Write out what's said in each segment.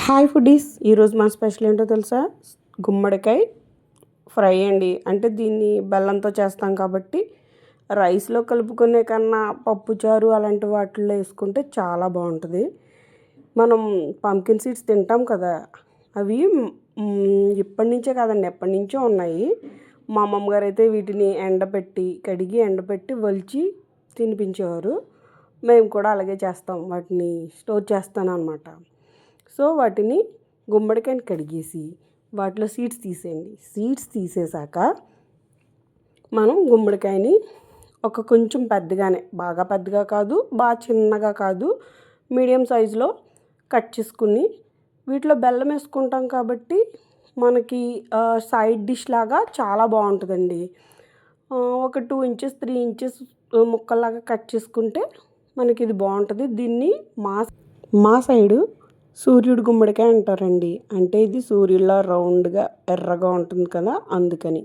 Hi foodies, ఈరోజు మా special ఏంటో తెలుసా? గుమ్మడికాయ ఫ్రై అండి. అంటే దీన్ని బెల్లంతో చేస్తాం కాబట్టి రైస్లో కలుపుకునే కన్నా పప్పుచారు అలాంటి వాటిల్లో వేసుకుంటే చాలా బాగుంటుంది. మనం పంకిన్ సీడ్స్ తింటాం కదా, అవి ఇప్పటి నుంచే కాదండి, ఎప్పటి నుంచో ఉన్నాయి. మా అమ్మమ్మ గారు అయితే వీటిని కడిగి ఎండబెట్టి ఒలిచి తినిపించేవారు. మేము కూడా అలాగే చేస్తాం, వాటిని స్టోర్ చేస్తాను అనమాట. సో వాటిని గుమ్మడికాయని కడిగేసి వాటిలో సీడ్స్ తీసేయండి. సీడ్స్ తీసేసాక మనం గుమ్మడికాయని కొంచెం పెద్దగానే, బాగా పెద్దగా కాదు, బాగా చిన్నగా కాదు, మీడియం సైజులో కట్ చేసుకుని వీటిలో బెల్లం వేసుకుంటాం కాబట్టి మనకి సైడ్ డిష్ లాగా చాలా బాగుంటుందండి. ఒక 2 ఇంచెస్ 3 ఇంచెస్ ముక్కల్లాగా కట్ చేసుకుంటే మనకి ఇది బాగుంటుంది. దీన్ని మా సైడు సూర్యుడు గుమ్మడికాయ అంటారండి. అంటే ఇది సూర్యుడిలా రౌండ్గా ఎర్రగా ఉంటుంది కదా, అందుకని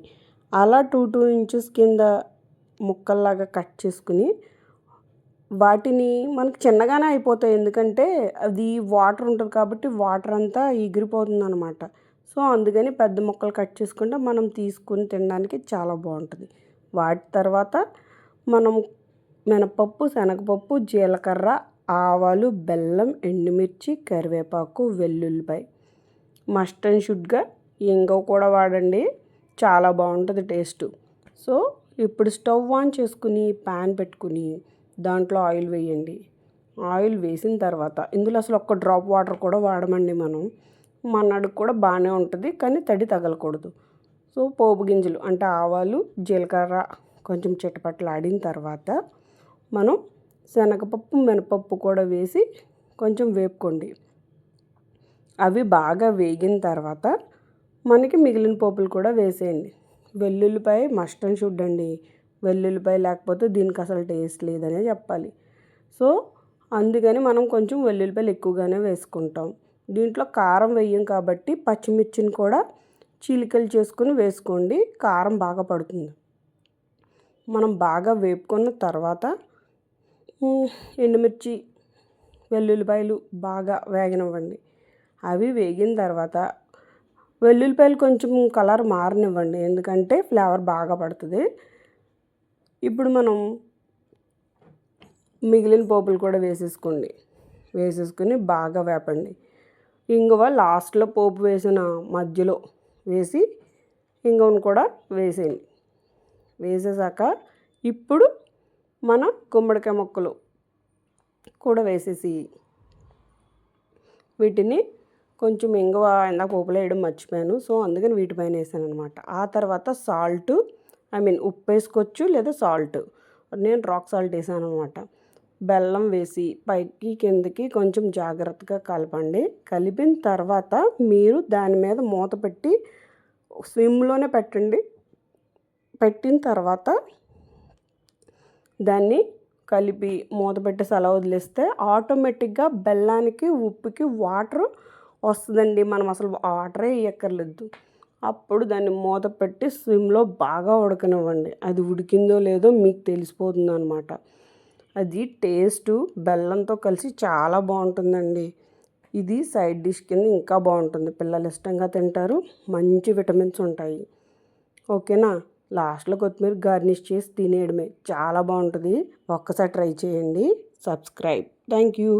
అలా 2 ఇంచెస్ కింద ముక్కల్లాగా కట్ చేసుకుని వాటిని మనకి చిన్నగానే అయిపోతాయి, ఎందుకంటే అది వాటర్ ఉంటుంది కాబట్టి వాటర్ అంతా ఎగిరిపోతుంది అనమాట. సో అందుకని పెద్ద ముక్కలు కట్ చేసుకుంటే మనం తీసుకుని తినడానికి చాలా బాగుంటుంది. వాటి తర్వాత మనం మినపప్పు, శనగపప్పు, జీలకర్ర, ఆవాలు, బెల్లం, ఎండుమిర్చి, కరివేపాకు, వెల్లుల్లిపాయ, మస్ట్ అండ్ షుడ్గా ఇంగువ కూడా వాడండి, చాలా బాగుంటుంది టేస్ట్. సో ఇప్పుడు స్టవ్ ఆన్ చేసుకుని ప్యాన్ పెట్టుకుని దాంట్లో ఆయిల్ వేయండి. ఆయిల్ వేసిన తర్వాత ఇందులో అసలు ఒక్క డ్రాప్ వాటర్ కూడా వాడమండి. మన్నాడికి కూడా బాగానే ఉంటుంది, కానీ తడి తగలకూడదు. సో పోపు గింజలు అంటే ఆవాలు, జీలకర్ర కొంచెం చిటపటలాడిన తర్వాత మనం శనగపప్పు, మినపప్పు కూడా వేసి కొంచెం వేపుకోండి. అవి బాగా వేగిన తర్వాత మనకి మిగిలిన పోపులు కూడా వేసేయండి. వెల్లుల్లిపాయ మస్ట్ అండ్ షుడ్ అండి. వెల్లుల్లిపాయ లేకపోతే దీనికి అసలు టేస్ట్ లేదనే చెప్పాలి. సో అందుకని మనం కొంచెం వెల్లుల్లిపాయలు ఎక్కువగానే వేసుకుంటాం. దీంట్లో కారం వేయం కాబట్టి పచ్చిమిర్చిని కూడా చీలికలు చేసుకుని వేసుకోండి, కారం బాగా పడుతుంది. మనం బాగా వేపుకున్న తర్వాత ఎండుమిర్చి, వెల్లుల్లిపాయలు బాగా వేగనివ్వండి. అవి వేగిన తర్వాత వెల్లుల్లిపాయలు కొంచెం కలర్ మారనివ్వండి, ఎందుకంటే ఫ్లేవర్ బాగా పడుతుంది. ఇప్పుడు మనం మిగిలిన పోపులు కూడా వేసేసుకుని బాగా వేపండి. ఇంగువ లాస్ట్లో పోపు వేసిన మధ్యలో వేసి ఇంగువను కూడా వేసేయండి. వేసేసాక ఇప్పుడు మన గుమ్మడికాయ ముక్కలు కూడా వేసేసి వీటిని కొంచెం ఇంగువ ఇందాక పోపులో వేయడం మర్చిపోయాను, సో అందుకని వీటిపైన వేసాను అనమాట. ఆ తర్వాత ఉప్పు వేసుకోవచ్చు లేదా సాల్ట్, నేను రాక్ సాల్ట్ వేసాను అనమాట. బెల్లం వేసి పైకి కిందకి కొంచెం జాగ్రత్తగా కలపండి. కలిపిన తర్వాత మీరు దాని మీద మూత పెట్టి స్విమ్లోనే పెట్టండి. పెట్టిన తర్వాత దాన్ని కలిపి మూత పెట్టి అలా వదిలేస్తే ఆటోమేటిక్గా బెల్లానికి, ఉప్పుకి వాటర్ వస్తుందండి. మనం అసలు వాటరే వేయక్కర్లేదు. అప్పుడు దాన్ని మూత పెట్టి స్విమ్లో బాగా ఉడకనివ్వండి. అది ఉడికిందో లేదో మీకు తెలిసిపోతుంది అనమాట. అది టేస్టు బెల్లంతో కలిసి చాలా బాగుంటుందండి. ఇది సైడ్ డిష్ కింద ఇంకా బాగుంటుంది, పిల్లలు ఇష్టంగా తింటారు, మంచి విటమిన్స్ ఉంటాయి. ఓకేనా? లాస్ట్లో కొత్తిమీర గార్నిష్ చేసి తినేయడమే, చాలా బాగుంటుంది. ఒక్కసారి ట్రై చేయండి. సబ్స్క్రైబ్. Thank you.